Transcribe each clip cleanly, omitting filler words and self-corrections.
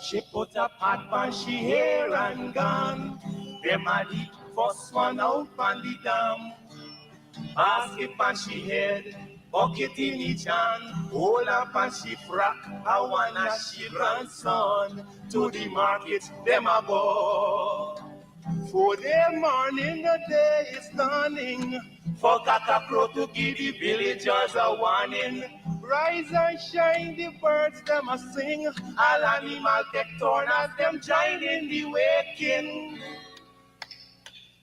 She put a pot on she hair and gone. Them a the first one out on the dam. Basket on she head, bucket in each hand, hold up on she frack, I wanna she grandson. To the market, them a go. For the morning, the day is dawning. For cockcrow to give the villagers a warning. Rise and shine, the birds them a sing. All animal take turn as them join in the waking.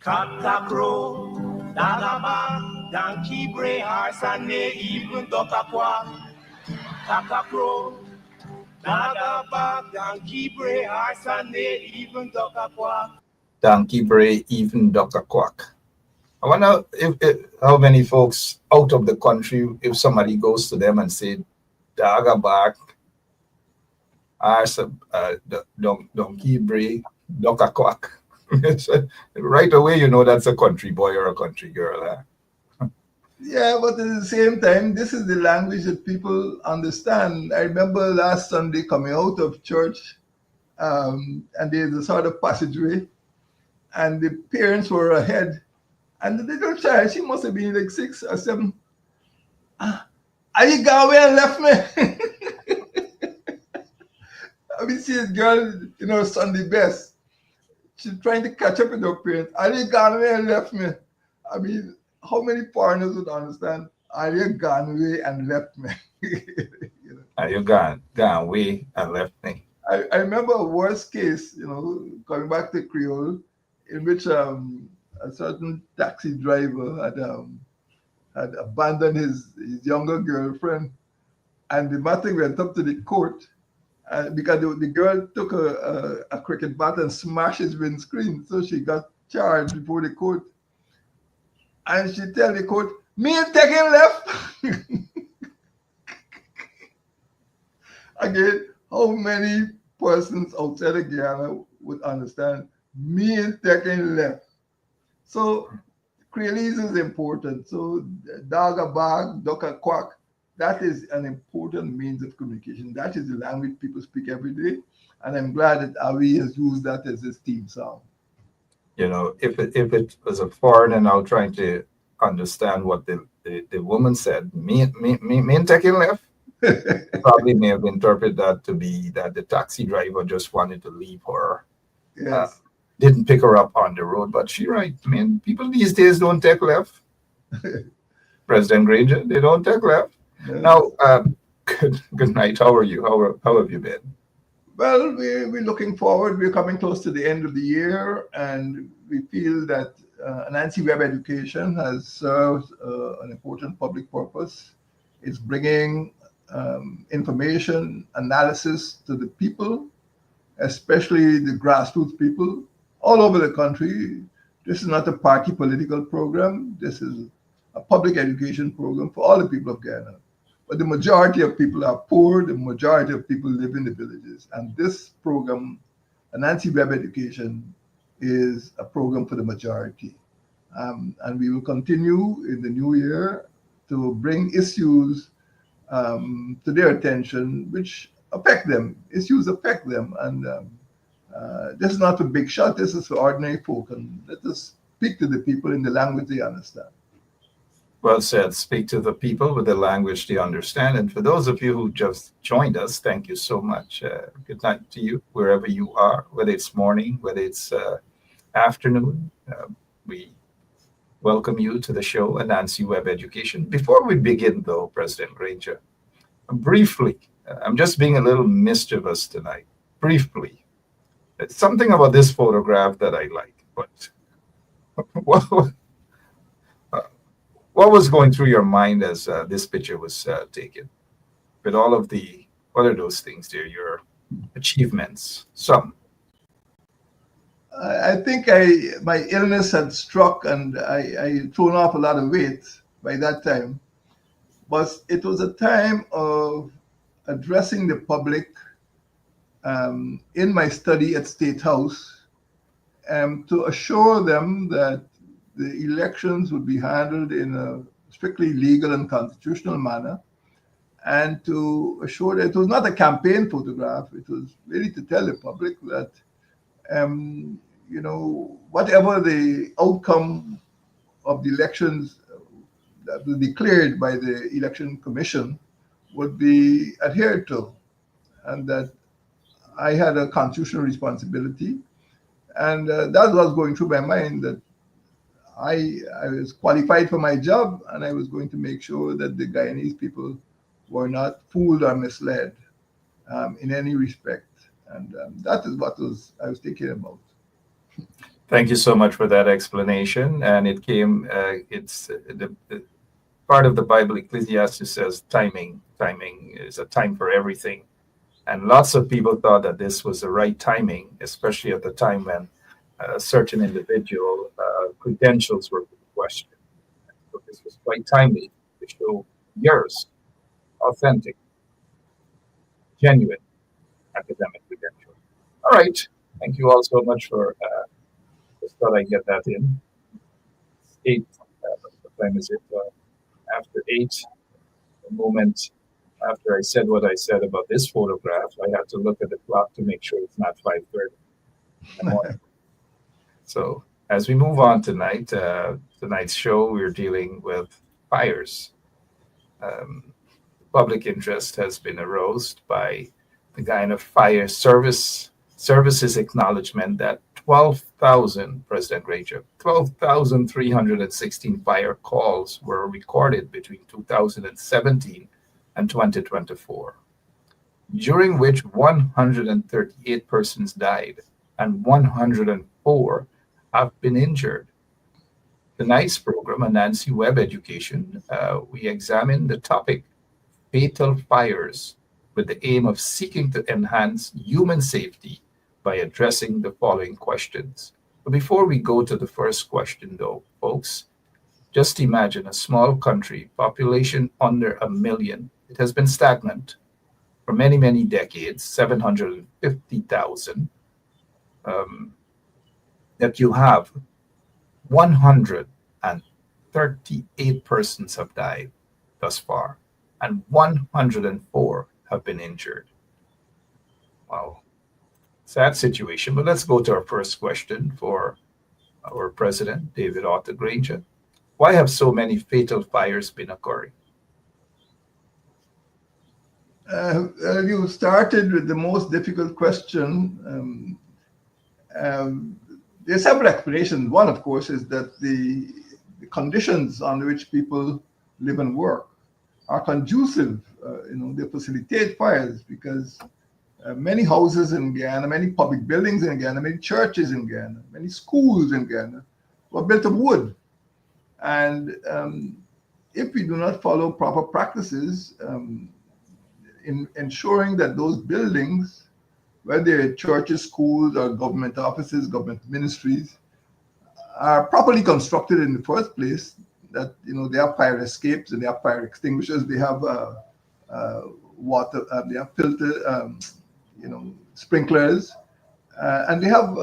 Cockcrow, dagaba, donkey bray, horse and neigh, even duck a quack. Cockcrow, dagaba, donkey bray, horse and neigh, even duck a quack. Donkey bray, even duck a quack. I wonder if how many folks out of the country, if somebody goes to them and say, "Daga bark, arse, donkey bray, duck a quack," right away you know that's a country boy or a country girl. Huh? Yeah, but at the same time, this is the language that people understand. I remember last Sunday coming out of church, and there's a sort of passageway, and the parents were ahead, and the little child, she must have been like 6 or 7. Are you gone away and left me? I mean, she's girl, Sunday best. She's trying to catch up with her parents. Are you gone away and left me? I mean, how many foreigners would understand? Are you gone away and left me? Are you gone away and left me? I remember a worst case, coming back to Creole, in which a certain taxi driver had abandoned his younger girlfriend, and the matter went up to the court because the girl took a cricket bat and smashed his windscreen, so she got charged before the court. And she tell the court, "Me and taking left." Again, how many persons outside of Guyana would understand me and taking left? So Creolese is important. So dog a bag, duck a quack, that is an important means of communication. That is the language people speak every day. And I'm glad that Avi has used that as his theme song. If it was a foreigner now trying to understand what the woman said, me and taking left, probably may have interpreted that to be that the taxi driver just wanted to leave her. Yes. Didn't pick her up on the road, but she right. I mean, people these days don't take left. President Granger, they don't take left. Yes. Now, good night. How are you? How have you been? Well, we're looking forward. We're coming close to the end of the year, and we feel that Anansi Web Education has served an important public purpose. It's bringing information, analysis to the people, especially the grassroots people all over the country. This is not a party political program. This is a public education program for all the people of Guyana. But the majority of people are poor. The majority of people live in the villages. And this program, Anansi Web Education, is a program for the majority. And we will continue in the new year to bring issues to their attention, which affect them. Issues affect them. And this is not for big shot. This is for ordinary folk. And let us speak to the people in the language they understand. Well said. Speak to the people with the language they understand. And for those of you who just joined us, thank you so much. Good night to you, wherever you are, whether it's morning, whether it's afternoon. We welcome you to the show, Anansi Web Education. Before we begin, though, President Granger, briefly, I'm just being a little mischievous tonight. Briefly, it's something about this photograph that I like, but what was going through your mind as this picture was taken? With all of what are those things there, your achievements, some? I think my illness had struck and I thrown off a lot of weight by that time. But it was a time of addressing the public in my study at State House to assure them that the elections would be handled in a strictly legal and constitutional manner, and to assure that it was not a campaign photograph. It was really to tell the public that, whatever the outcome of the elections that was declared by the Election Commission would be adhered to, and that I had a constitutional responsibility. And that was going through my mind, that I was qualified for my job, and I was going to make sure that the Guyanese people were not fooled or misled in any respect. And that is what I was thinking about. Thank you so much for that explanation. And it came, it's the part of the Bible, Ecclesiastes says timing. Timing is a time for everything. And lots of people thought that this was the right timing, especially at the time when certain individual credentials were questioned. So this was quite timely to show yours, authentic, genuine academic credentials. All right. Thank you all so much for, just thought I'd get that in. 8, what time is it? After 8, the moment after I said what I said about this photograph, I had to look at the clock to make sure it's not 5:30 in the morning. So as we move on tonight, tonight's show, we're dealing with fires. Public interest has been aroused by the Guyana Fire Service's acknowledgement that 12,000, President Granger, 12,316 fire calls were recorded between 2017 and 2024, during which 138 persons died and 104 have been injured. Tonight's program, Anansi Web Education, we examine the topic, fatal fires, with the aim of seeking to enhance human safety by addressing the following questions. But before we go to the first question, though, folks, just imagine a small country, population under 1 million. It has been stagnant for many, many decades, 750,000, that you have 138 persons have died thus far, and 104 have been injured. Wow. Sad situation, but let's go to our first question for our president, David Arthur Granger. Why have so many fatal fires been occurring? You started with the most difficult question. There are several explanations. One, of course, is that the conditions under which people live and work are conducive. They facilitate fires, because many houses in Guyana, many public buildings in Guyana, many churches in Guyana, many schools in Guyana were built of wood. And if we do not follow proper practices in ensuring that those buildings, whether they're churches, schools, or government offices, government ministries, are properly constructed in the first place, that they have fire escapes and they have fire extinguishers, they have water, they have filter, sprinklers, and they have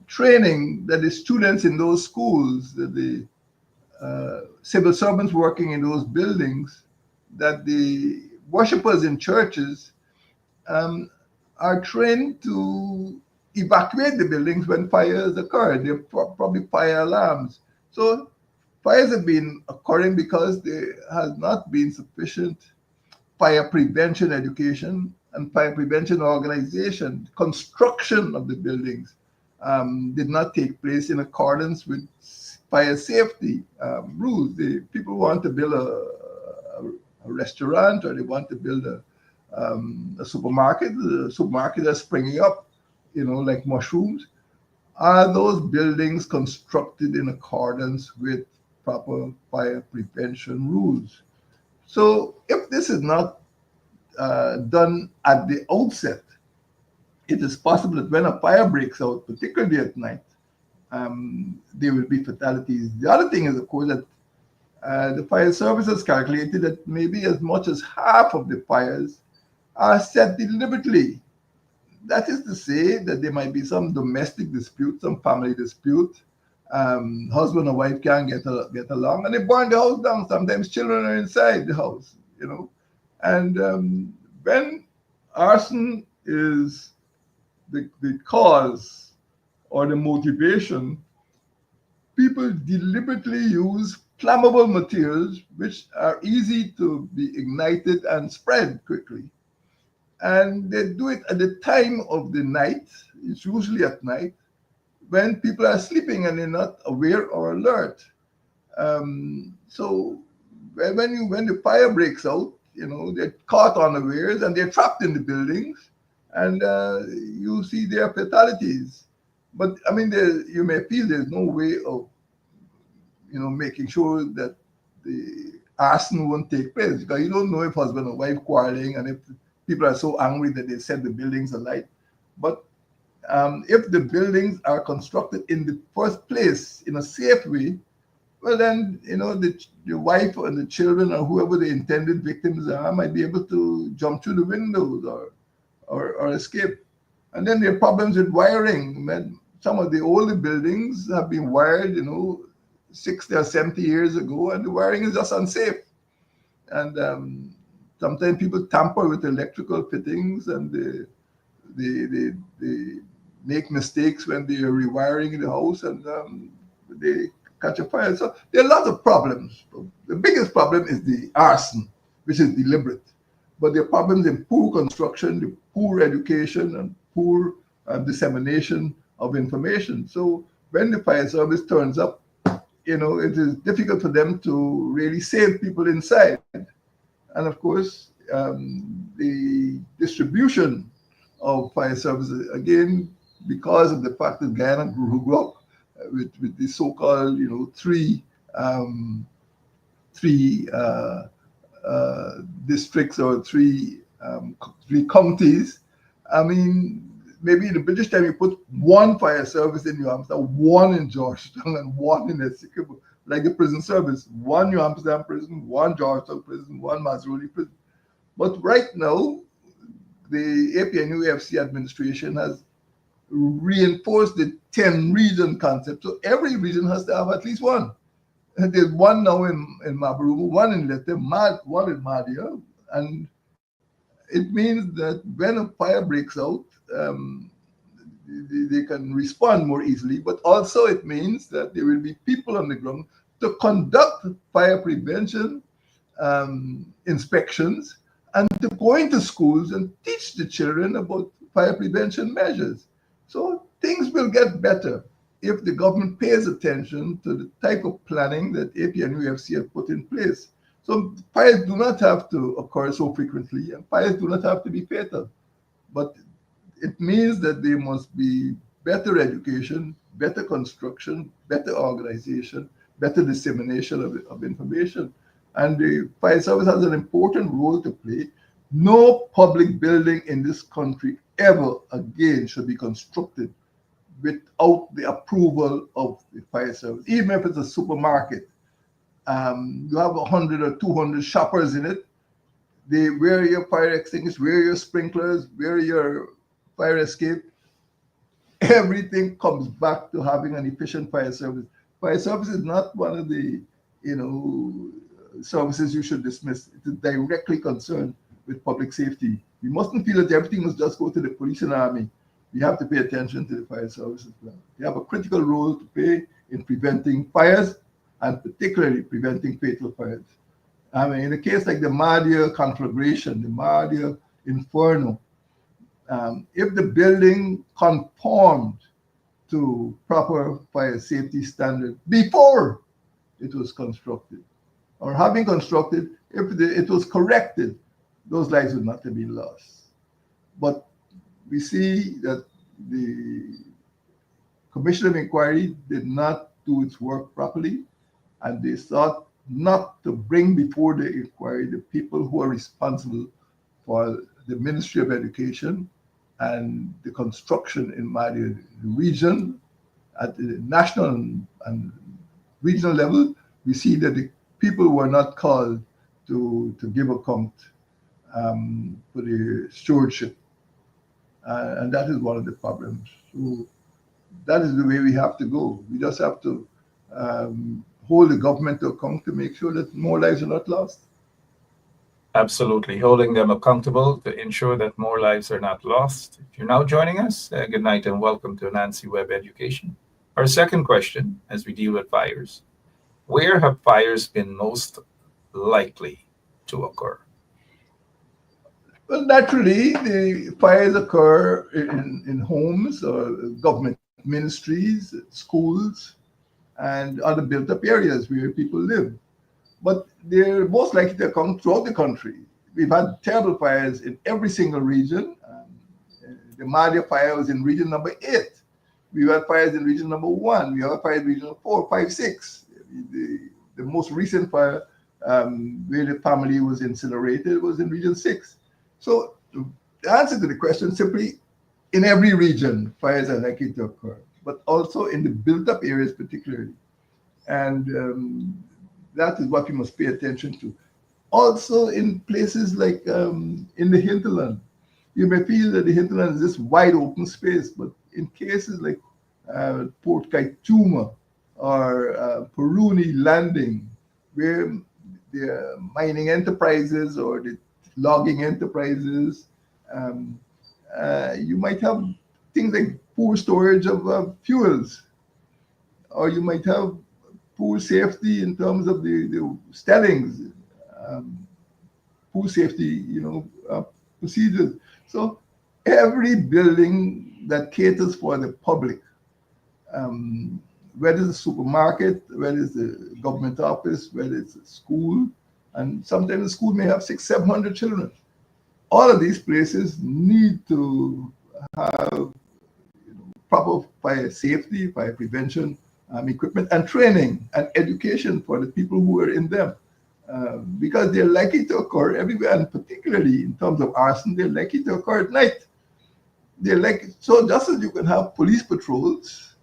training that the students in those schools, that the civil servants working in those buildings, that the worshippers in churches are trained to evacuate the buildings when fires occur. They're probably fire alarms. So fires have been occurring because there has not been sufficient fire prevention education and fire prevention organization. Construction of the buildings did not take place in accordance with fire safety rules. The people want to build a restaurant, or they want to build a supermarket. The supermarkets are springing up, like mushrooms. Are those buildings constructed in accordance with proper fire prevention rules? So if this is not done at the outset, it is possible that when a fire breaks out, particularly at night, there will be fatalities. The other thing is, of course, that the fire service has calculated that maybe as much as half of the fires are set deliberately. That is to say that there might be some domestic dispute, some family dispute. Husband and wife can't get along, and they burn the house down. Sometimes children are inside the house, And when arson is the cause or the motivation, people deliberately use flammable materials which are easy to be ignited and spread quickly. And they do it at the time of the night, it's usually at night, when people are sleeping and they're not aware or alert. So when the fire breaks out, they're caught unawares and they're trapped in the buildings, and you see their fatalities. But I mean, you may feel there's no way of making sure that the arson won't take place, because you don't know if husband and wife quarreling and if people are so angry that they set the buildings alight. But if the buildings are constructed in the first place in a safe way, well, then, the wife and the children or whoever the intended victims are might be able to jump through the windows or escape. And then there are problems with wiring. Some of the older buildings have been wired, 60 or 70 years ago, and the wiring is just unsafe. And sometimes people tamper with electrical fittings, and they make mistakes when they are rewiring the house, and they catch a fire. So there are lots of problems. The biggest problem is the arson, which is deliberate. But there are problems in poor construction, the poor education, and poor dissemination of information. So when the fire service turns up, it is difficult for them to really save people inside. And of course, the distribution of fire services, again, because of the fact that Guyana grew up with the so-called, three districts or three counties. I mean, maybe in the British time you put one fire service in New Amsterdam, one in Georgetown, and one in Essequibo, like the prison service. One New Amsterdam prison, one Georgetown prison, one Mazruli prison. But right now, the APNUFC administration has reinforced the 10 region concept. So every region has to have at least one. And there's one now in Maburugu, one in Leyte, one in Madia. And it means that when a fire breaks out, they can respond more easily. But also it means that there will be people on the ground to conduct fire prevention inspections, and to go into schools and teach the children about fire prevention measures. So things will get better if the government pays attention to the type of planning that APNUFC have put in place. So fires do not have to occur so frequently, and fires do not have to be fatal. But it means that there must be better education, better construction, better organization, better dissemination of information. And the fire service has an important role to play. No public building in this country ever again should be constructed without the approval of the fire service, even if it's a supermarket. You have 100 or 200 shoppers in it. Where are your fire extinguishers, where are your sprinklers, where are your fire escape? Everything comes back to having an efficient fire service. Fire service is not one of the, services you should dismiss. It is directly concerned with public safety. We mustn't feel that everything must just go to the police and army. We have to pay attention to the fire service as well. They have a critical role to play in preventing fires, and particularly preventing fatal fires. I mean, in a case like the Madia conflagration, the Madia Inferno, if the building conformed to proper fire safety standards before it was constructed, or having constructed, if it was corrected, those lives would not have been lost. But we see that the Commission of Inquiry did not do its work properly, and they sought not to bring before the inquiry the people who are responsible for the Ministry of Education and the construction in Mali region. At the national and regional level, we see that the people were not called to give account for the stewardship. And that is one of the problems. So that is the way we have to go. We just have to hold the government to account to make sure that more lives are not lost. Absolutely. Holding them accountable to ensure that more lives are not lost. If you're now joining us, good night and welcome to Anansi Web Education. Our second question, as we deal with fires: where have fires been most likely to occur? Well, naturally, the fires occur in homes or government ministries, schools, and other built up areas where people live. But they're most likely to come throughout the country. We've had terrible fires in every single region. The Madia fire was in region number 8. We had fires in region number 1. We had fires in region 4, 5, 6. The most recent fire where the family was incinerated was in region 6. So the answer to the question simply, in every region, fires are likely to occur, but also in the built-up areas particularly. And that is what we must pay attention to. Also in places like in the hinterland, you may feel that the hinterland is this wide open space, but in cases like Port Kaituma or Peruni Landing, where the mining enterprises or the logging enterprises, um, you might have things like poor storage of fuels, or you might have poor safety in terms of the stellings, um, poor safety, procedures. So every building that caters for the public, um, whether it's a supermarket, whether it's a government office, whether it's a school, and sometimes the school may have 600, 700 children. All of these places need to have proper fire safety, fire prevention equipment, and training and education for the people who are in them. Because they're likely to occur everywhere, and particularly in terms of arson, they're likely to occur at night. So just as you can have police patrols,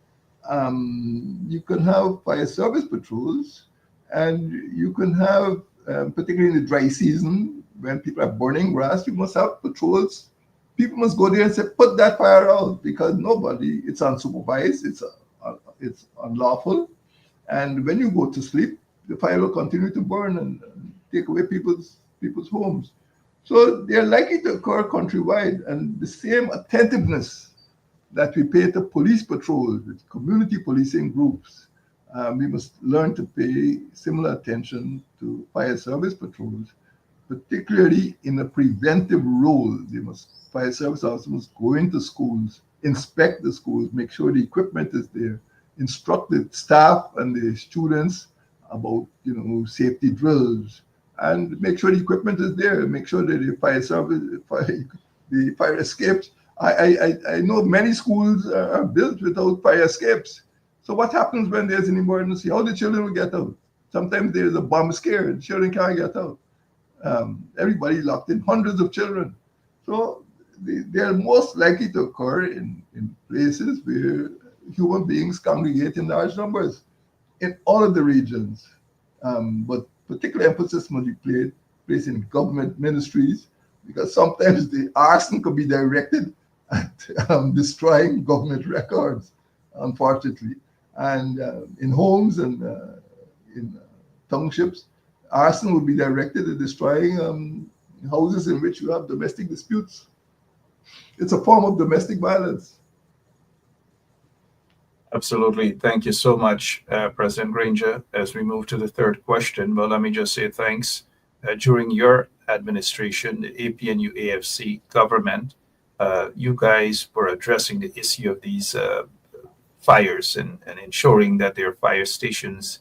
you can have fire service patrols, and you can have, particularly in the dry season, when people are burning grass, you must have patrols. People must go there and say, put that fire out, because it's unsupervised, it's unlawful. And when you go to sleep, the fire will continue to burn and take away people's homes. So they're likely to occur countrywide, and the same attentiveness that we pay to police patrols, with community policing groups, we must learn to pay similar attention to fire service patrols, particularly in a preventive role. Fire service officers must go into schools, inspect the schools, make sure the equipment is there, instruct the staff and the students about safety drills, and make sure the equipment is there, make sure that the fire escapes. I know many schools are built without fire escapes. So what happens when there's an emergency? How the children will get out? Sometimes there's a bomb scare and children can't get out. Everybody locked in, hundreds of children. So they are most likely to occur in places where human beings congregate in large numbers in all of the regions. But particular emphasis must be placed in government ministries, because sometimes the arson could be directed at destroying government records, unfortunately. And in homes and in townships, arson would be directed at destroying houses in which you have domestic disputes. It's a form of domestic violence. Absolutely. Thank you so much, President Granger. As we move to the third question, well, let me just say thanks. During your administration, the APNU AFC government, you guys were addressing the issue of these fires and ensuring that there are fire stations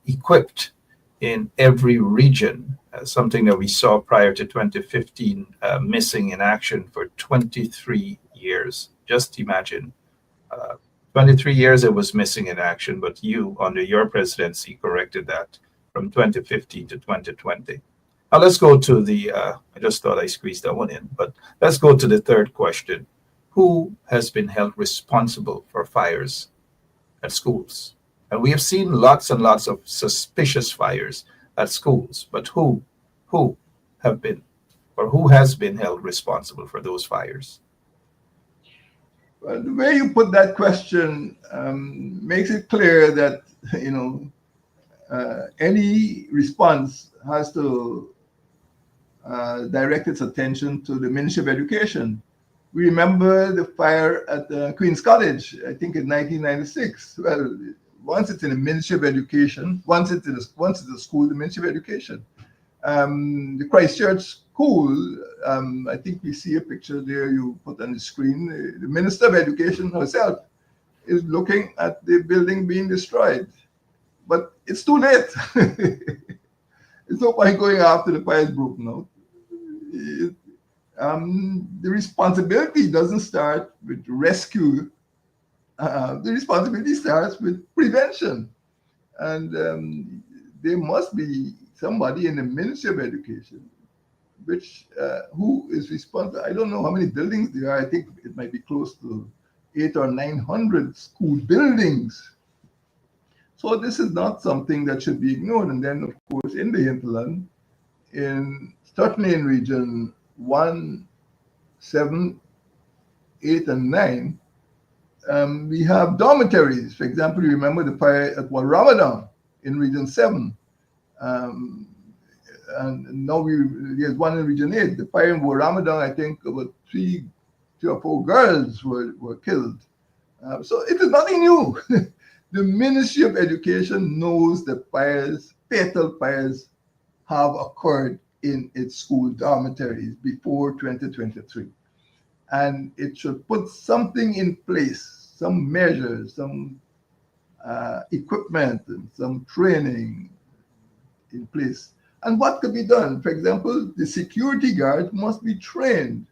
equipped in every region, something that we saw prior to 2015 missing in action for 23 years. Just imagine. 23 years it was missing in action, but you, under your presidency, corrected that from 2015 to 2020. Now let's go to I just thought I squeezed that one in, but let's go to the third question. Who has been held responsible for fires at schools? And we have seen lots and lots of suspicious fires at schools, but who have been, or who has been held responsible for those fires? Well, the way you put that question makes it clear that any response has to direct its attention to the Ministry of Education. We remember the fire at Queen's College, I think in 1996. Well, once it's in the Ministry of Education, once it's a school, the Ministry of Education. The Christchurch School, I think we see a picture there you put on the screen. The Minister of Education herself is looking at the building being destroyed. But it's too late. It's no point going after the fire is broken out. The responsibility doesn't start with rescue. The responsibility starts with prevention. And there must be somebody in the Ministry of Education who is responsible. I don't know how many buildings there are. I think it might be close to 800 or 900 school buildings. So this is not something that should be ignored. And then, of course, in the hinterland, certainly in region 1, 7, 8, and 9, we have dormitories. For example, you remember the fire at Ramadan in region 7. And now there's one in region 8. The fire in Ramadan, I think about 3 or 4 girls were killed. So it is nothing new. The Ministry of Education knows that fatal fires have occurred in its school dormitories before 2023. And it should put something in place, some measures, some equipment, and some training in place. And what could be done? For example, the security guards must be trained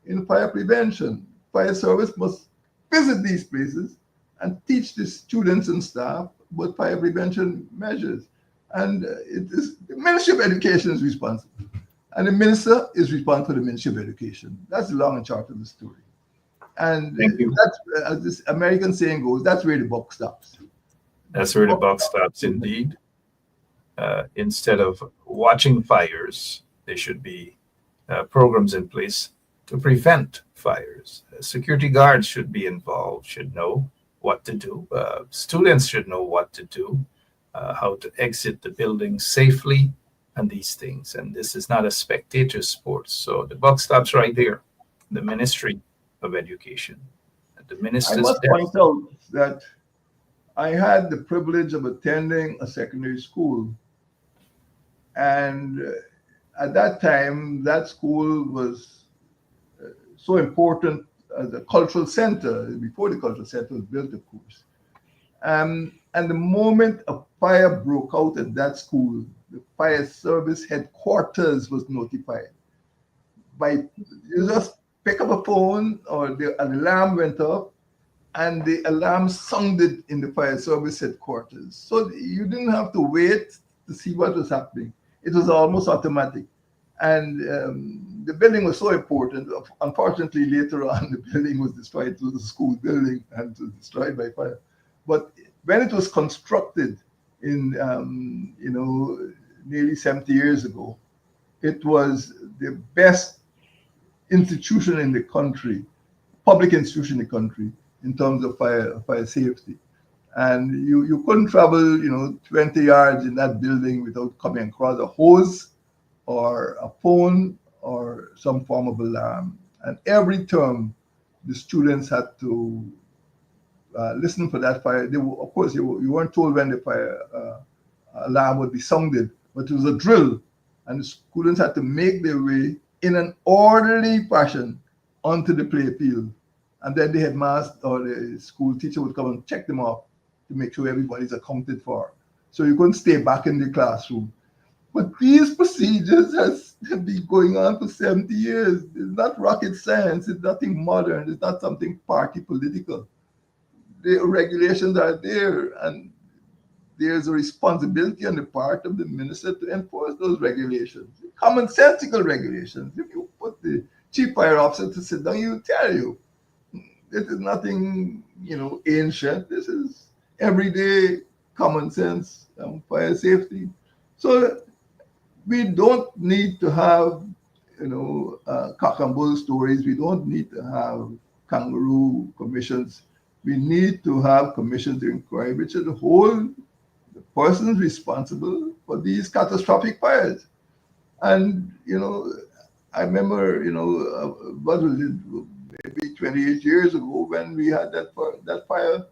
in fire prevention. Fire service must visit these places and teach the students and staff about fire prevention measures. And the Ministry of Education is responsible. And the minister is responsible for the Ministry of Education. That's the long and short of the story. And that's, as this American saying goes, that's where the buck stops. That's where the buck stops, indeed. Instead of watching fires, there should be programs in place to prevent fires. Security guards should be involved, should know what to do. Students should know what to do, how to exit the building safely, and these things. And this is not a spectator sport. So the buck stops right there, the Ministry of Education. The minister's I must point out that I had the privilege of attending a secondary school. And at that time, that school was so important as a cultural center, before the cultural center was built, of course. And the moment a fire broke out at that school, the fire service headquarters was notified. You just pick up a phone or an alarm went off, and the alarm sounded in the fire service headquarters. So you didn't have to wait to see what was happening. It was almost automatic. And the building was so important. Unfortunately, later on, the building was destroyed. It was a school building and it was destroyed by fire. But when it was constructed in, nearly 70 years ago, it was the best institution in the country, public institution in the country, in terms of fire safety. And you couldn't travel, 20 yards in that building without coming across a hose or a phone or some form of alarm. And every term, the students had to listen for that fire. Of course, you weren't told when the fire alarm would be sounded, but it was a drill. And the students had to make their way in an orderly fashion onto the play field. And then the headmaster or the school teacher would come and check them off to make sure everybody's accounted for. So you couldn't stay back in the classroom. But these procedures has been going on for 70 years. It's not rocket science. It's nothing modern. It's not something party political. The regulations are there, and there's a responsibility on the part of the minister to enforce those regulations. Commonsensical regulations. If you put the chief fire officer to sit down, he'll tell you. This is nothing, ancient. This is everyday common sense, fire safety. So we don't need to have, cock and bull stories. We don't need to have kangaroo commissions. We need to have commissions of inquiry, which is the persons responsible for these catastrophic fires. And I remember, what was it, maybe 28 years ago when we had that fire,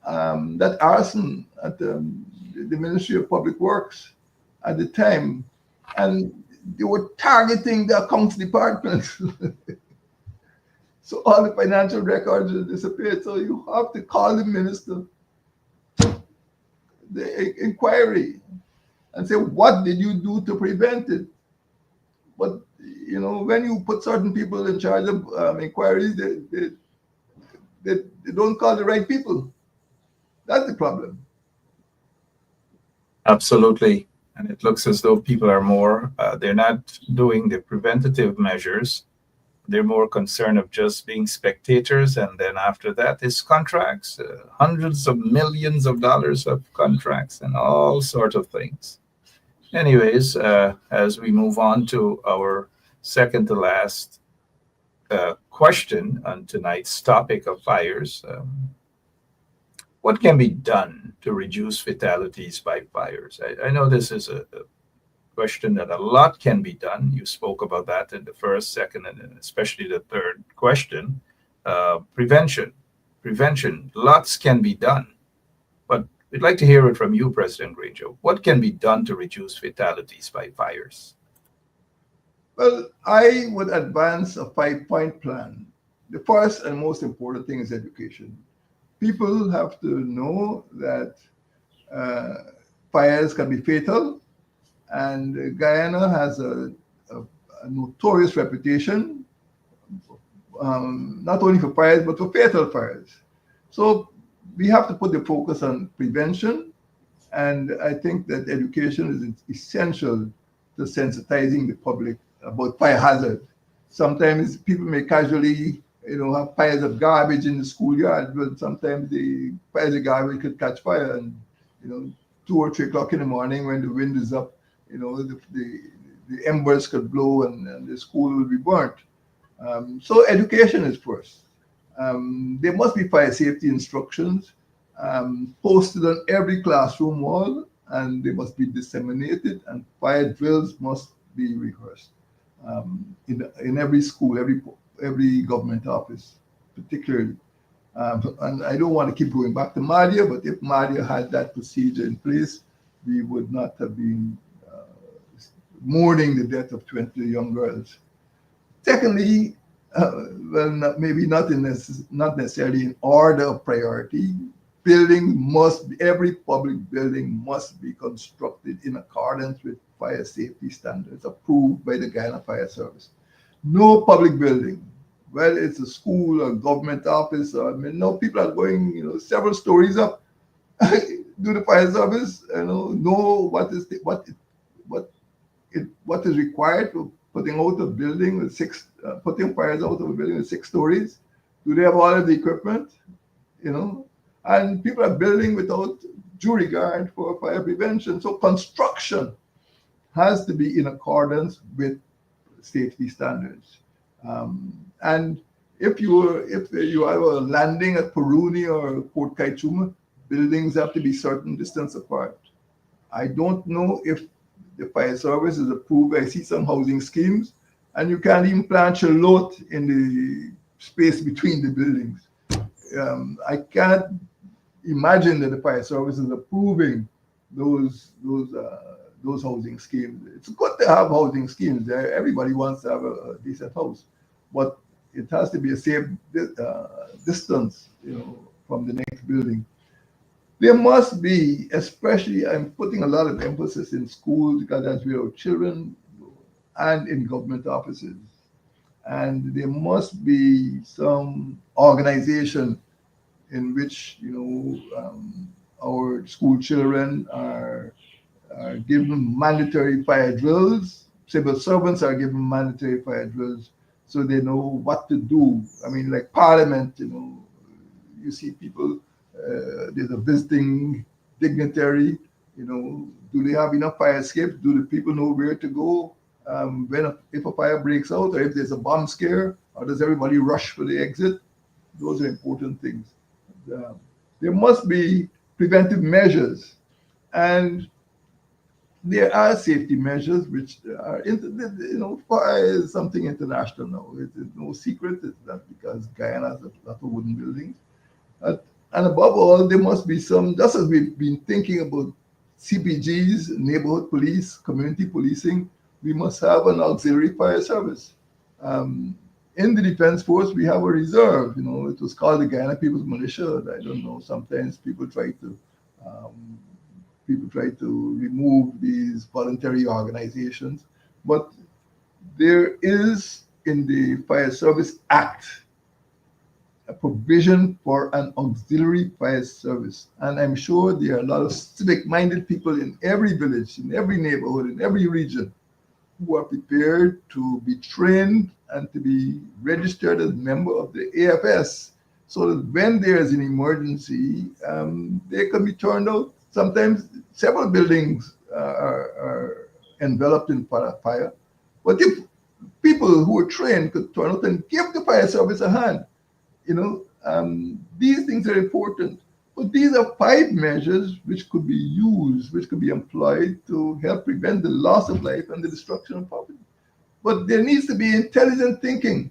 that arson at the Ministry of Public Works at the time, and they were targeting the accounts department. So all the financial records disappeared. So you have to call the minister, the inquiry, and say, what did you do to prevent it? But when you put certain people in charge of inquiries, they don't call the right people. That's the problem. Absolutely. And it looks as though people are more, they're not doing the preventative measures. They're more concerned of just being spectators. And then after that is contracts, hundreds of millions of dollars of contracts and all sorts of things. Anyways, as we move on to our second to last question on tonight's topic of fires, what can be done to reduce fatalities by fires? I know this is a question that a lot can be done. You spoke about that in the first, second, and especially the third question. Prevention. Lots can be done. But we'd like to hear it from you, President Granger. What can be done to reduce fatalities by fires? Well, I would advance a 5-point plan. The first and most important thing is education. People have to know that fires can be fatal, and Guyana has a notorious reputation, not only for fires, but for fatal fires. So we have to put the focus on prevention, and I think that education is essential to sensitizing the public about fire hazard. Sometimes people may casually have piles of garbage in the schoolyard, but sometimes the piles of garbage could catch fire, and 2 or 3 o'clock in the morning when the wind is up, the embers could blow and the school will be burnt. So education is first. There must be fire safety instructions posted on every classroom wall, and they must be disseminated, and fire drills must be rehearsed in every school, every government office, particularly. And I don't want to keep going back to Madia, but if Madia had that procedure in place, we would not have been mourning the death of 20 young girls. Secondly, maybe not necessarily in order of priority, every public building must be constructed in accordance with fire safety standards approved by the Guyana Fire Service. No public building, whether it's a school or government office, no, people are going, several stories up. Do the fire service, know what is required for putting out a building with putting fires out of a building with 6 stories. Do they have all of the equipment? And people are building without due regard for fire prevention. So construction has to be in accordance with safety standards. And if you have a landing at Puruni or Port Kaituma, buildings have to be certain distance apart. I don't know if the fire service is approved. I see some housing schemes, and you can't even plant shallot in the space between the buildings. I can't imagine that the fire service is approving those housing schemes. It's good to have housing schemes. Everybody wants to have a decent house, but it has to be a safe distance, from the next building. There must be, especially, I'm putting a lot of emphasis in schools because that's where our children, and in government offices. And there must be some organization in which, our school children are given mandatory fire drills. Civil servants are given mandatory fire drills so they know what to do. I mean, like Parliament, you see people, there's a visiting dignitary, do they have enough fire escapes? Do the people know where to go if a fire breaks out, or if there's a bomb scare, or does everybody rush for the exit? Those are important things. There must be preventive measures. And there are safety measures which are, fire is something international now. It is no secret. It's not because Guyana has a lot of wooden buildings. Uh, and above all, there must be some, just as we've been thinking about CPGs, neighborhood police, community policing, we must have an auxiliary fire service. Um, in the Defense Force, we have a reserve. It was called the Guyana People's Militia. I don't know. Sometimes um, people try to remove these voluntary organizations, but there is in the Fire Service Act a provision for an auxiliary fire service. And I'm sure there are a lot of civic minded people in every village, in every neighborhood, in every region who are prepared to be trained and to be registered as a member of the AFS so that when there's an emergency, they can be turned out. Sometimes several buildings are enveloped in fire. But if people who are trained could turn out and give the fire service a hand, these things are important. But these are 5 measures which could be used, which could be employed to help prevent the loss of life and the destruction of property. But there needs to be intelligent thinking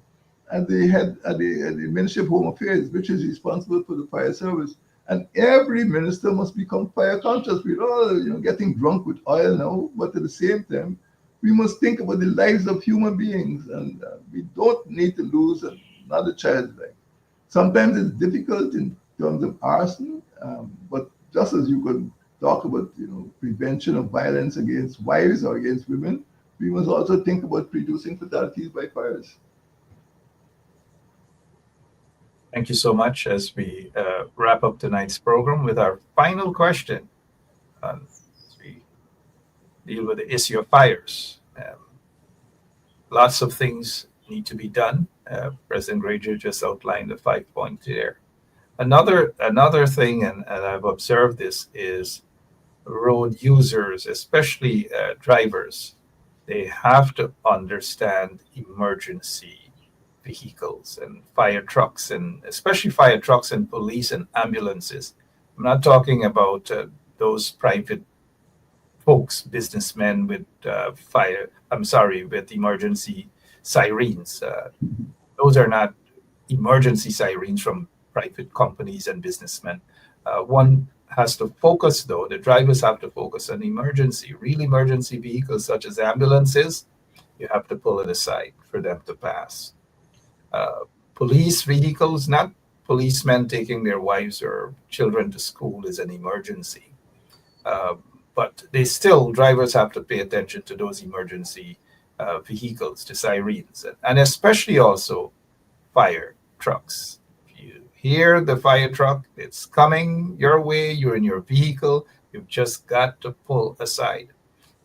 at the head at the Ministry of Home Affairs, which is responsible for the fire service. And every minister must become fire conscious. We're all, getting drunk with oil now, but at the same time, we must think about the lives of human beings, and we don't need to lose another child's life. Sometimes it's difficult in terms of arson, but just as you could talk about, prevention of violence against wives or against women, we must also think about reducing fatalities by fires. Thank you so much as we wrap up tonight's program with our final question as we deal with the issue of fires. Lots of things need to be done. President Granger just outlined the 5 points there. Another thing, and I've observed this, is road users, especially drivers. They have to understand emergency vehicles and fire trucks, and especially fire trucks and police and ambulances. I'm not talking about those private folks, businessmen with with emergency sirens. Those are not emergency sirens from private companies and businessmen. One has to focus, though, the drivers have to focus on real emergency vehicles such as ambulances. You have to pull it aside for them to pass. Police vehicles, not policemen taking their wives or children to school, is an emergency. But drivers have to pay attention to those emergency vehicles, to sirens, and especially also fire trucks. If you hear the fire truck, it's coming your way, you're in your vehicle, you've just got to pull aside.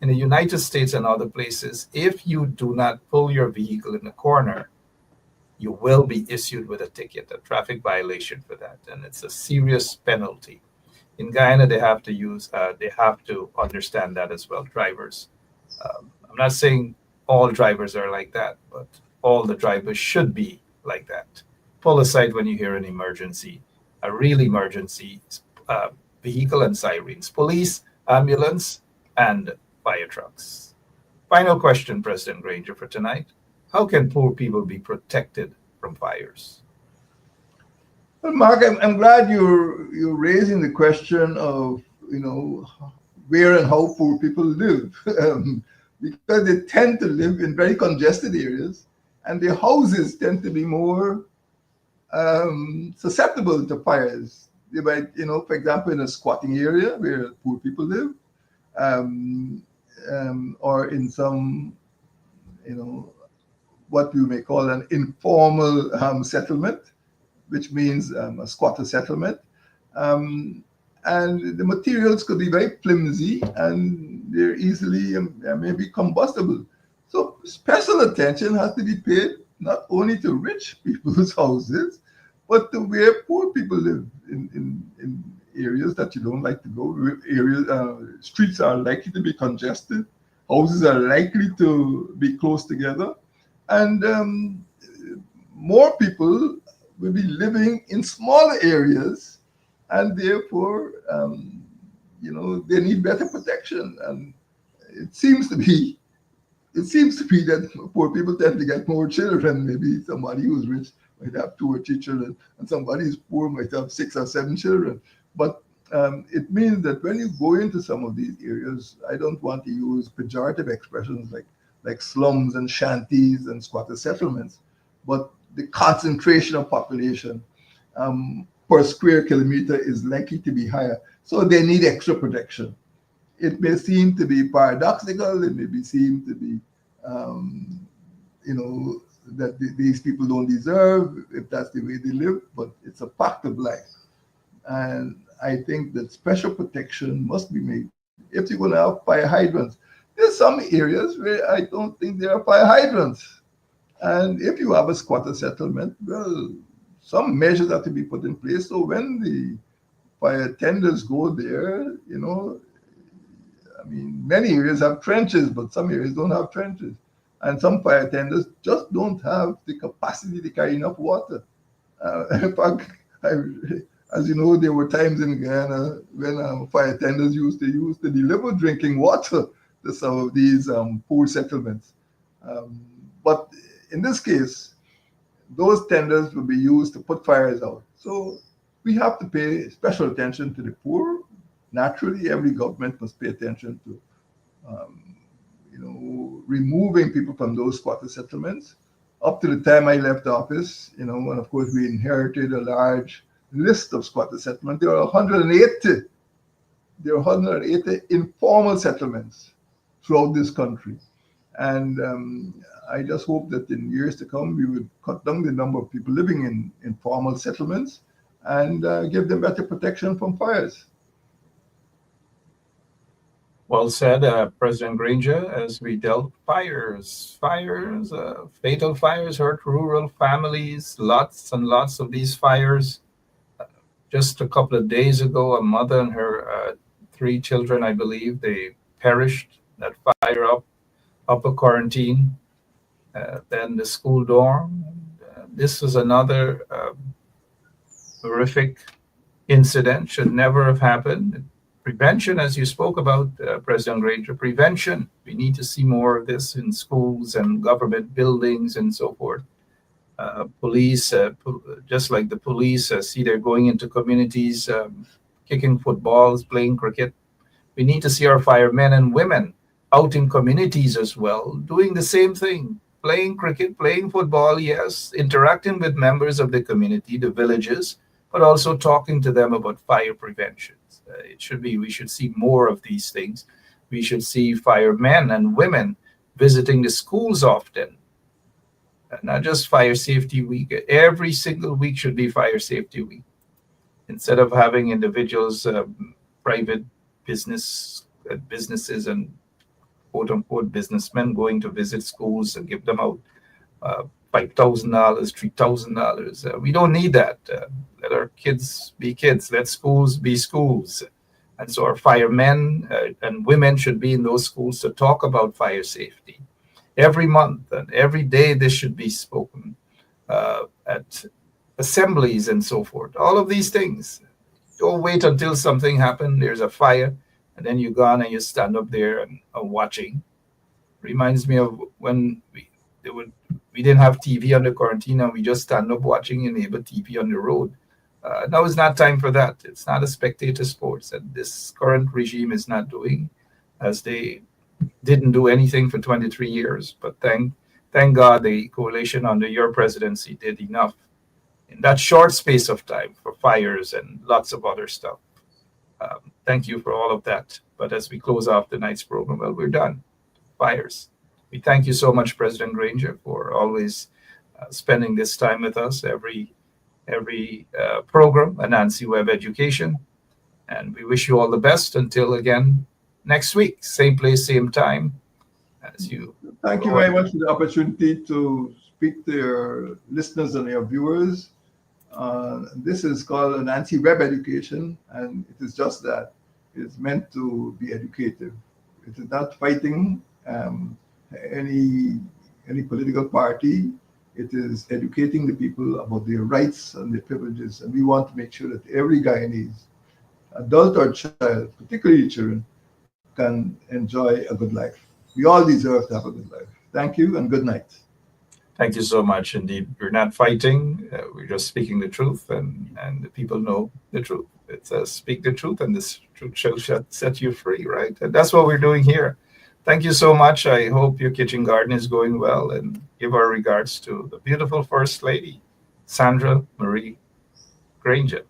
In the United States and other places, if you do not pull your vehicle in the corner, you will be issued with a ticket, a traffic violation for that, and it's a serious penalty. In Guyana, they have to understand that as well, drivers. I'm not saying all drivers are like that, but all the drivers should be like that. Pull aside when you hear an emergency, a real emergency vehicle and sirens, police, ambulance, and fire trucks. Final question, President Granger, for tonight. How can poor people be protected from fires? Well, Mark, I'm glad you're raising the question of where and how poor people live, because they tend to live in very congested areas, and their houses tend to be more susceptible to fires. They might, for example, in a squatting area where poor people live, or in some, what you may call an informal settlement, which means a squatter settlement. And the materials could be very flimsy and they're easily maybe combustible. So special attention has to be paid not only to rich people's houses, but to where poor people live in areas that you don't like to go. Streets are likely to be congested. Houses are likely to be close together. And more people will be living in smaller areas, and therefore, they need better protection. And it seems to be that poor people tend to get more children. Maybe somebody who's rich might have 2 or 3 children, and somebody who's poor might have 6 or 7 children. But it means that when you go into some of these areas, I don't want to use pejorative expressions like slums and shanties and squatter settlements, but the concentration of population per square kilometer is likely to be higher. So they need extra protection. It may seem to be paradoxical, it may seem to be, that these people don't deserve if that's the way they live, but it's a fact of life. And I think that special protection must be made if you're going to have fire hydrants. There's some areas where I don't think there are fire hydrants. And if you have a squatter settlement, well, some measures have to be put in place. So when the fire tenders go there, many areas have trenches, but some areas don't have trenches. And some fire tenders just don't have the capacity to carry enough water. In fact, as you know, there were times in Guyana when fire tenders used to deliver drinking water to some of these poor settlements. But in this case, those tenders will be used to put fires out. So we have to pay special attention to the poor. Naturally, every government must pay attention to, removing people from those squatter settlements. Up to the time I left office, and of course we inherited a large list of squatter settlements. There are 180. There are 180 informal settlements throughout this country. And I just hope that in years to come, we would cut down the number of people living in informal settlements and give them better protection from fires. Well said, President Granger. As we dealt fires, fatal fires hurt rural families, lots and lots of these fires. Just a couple of days ago, a mother and her 3 children, I believe, they perished. That fire up a quarantine, then the school dorm. This was another horrific incident, should never have happened. Prevention, as you spoke about, President Granger, prevention. We need to see more of this in schools and government buildings and so forth. Police, just like the police, see they're going into communities, kicking footballs, playing cricket. We need to see our firemen and women out in communities as well, doing the same thing, playing cricket, playing football, yes, interacting with members of the community, the villages, but also talking to them about fire prevention. We should see more of these things. We should see firemen and women visiting the schools often. Not just fire safety week. Every single week should be fire safety week. Instead of having individuals, private businesses and quote unquote businessmen going to visit schools and give them out $5,000, $3,000. We don't need that. Let our kids be kids. Let schools be schools. And so our firemen and women should be in those schools to talk about fire safety. Every month and every day, this should be spoken at assemblies and so forth. All of these things. Don't wait until something happens. There's a fire, and then you gone and you stand up there and are watching. Reminds me of when we didn't have TV under quarantine, and we just stand up watching your neighbor TV on the road. Now is not time for that. It's not a spectator sports, and this current regime is not doing, as they didn't do anything for 23 years. But thank God the coalition under your presidency did enough in that short space of time for fires and lots of other stuff. Thank you for all of that. But as we close off tonight's program, well, we're done. Fires. We thank you so much, President Granger, for always spending this time with us every program, Anansi Web Education. And we wish you all the best until again next week, same place, same time. Thank you very much for the opportunity to speak to your listeners and your viewers. This is called Anansi Web Education, and it is just that. It's meant to be educative. It is not fighting any political party. It is educating the people about their rights and their privileges. And we want to make sure that every Guyanese, adult or child, particularly children, can enjoy a good life. We all deserve to have a good life. Thank you and good night. Thank you so much. Indeed, we're not fighting. We're just speaking the truth, and the people know the truth. It says, "Speak the truth, and this truth shall set you free." Right, and that's what we're doing here. Thank you so much. I hope your kitchen garden is going well, and give our regards to the beautiful First Lady, Sandra Marie Granger.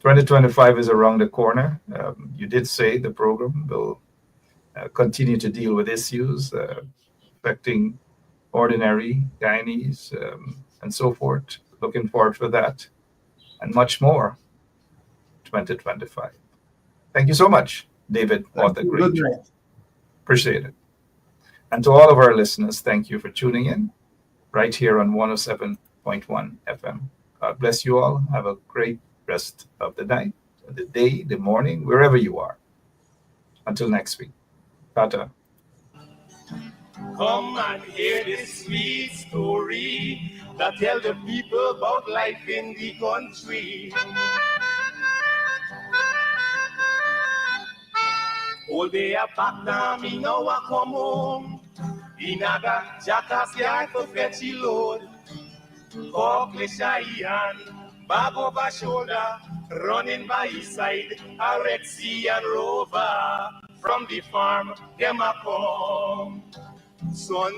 2025 is around the corner. You did say the program will continue to deal with issues affecting ordinary Guyanese and so forth. Looking forward for that and much more. 2025. Thank you so much, David Arthur Good Granger. night. Appreciate it. And to all of our listeners, thank you for tuning in right here on 107.1 FM. God bless you all. Have a great rest of the night, the day, the morning, wherever you are. Until next week. Tata. Come and hear this sweet story that tell the people about life in the country. All day I back down, me now I come home. Inaga jackass yard to fetch the load. Cockle shy hand, bag over shoulder, running by his side, a Rexy and Rover. From the farm, them a come. So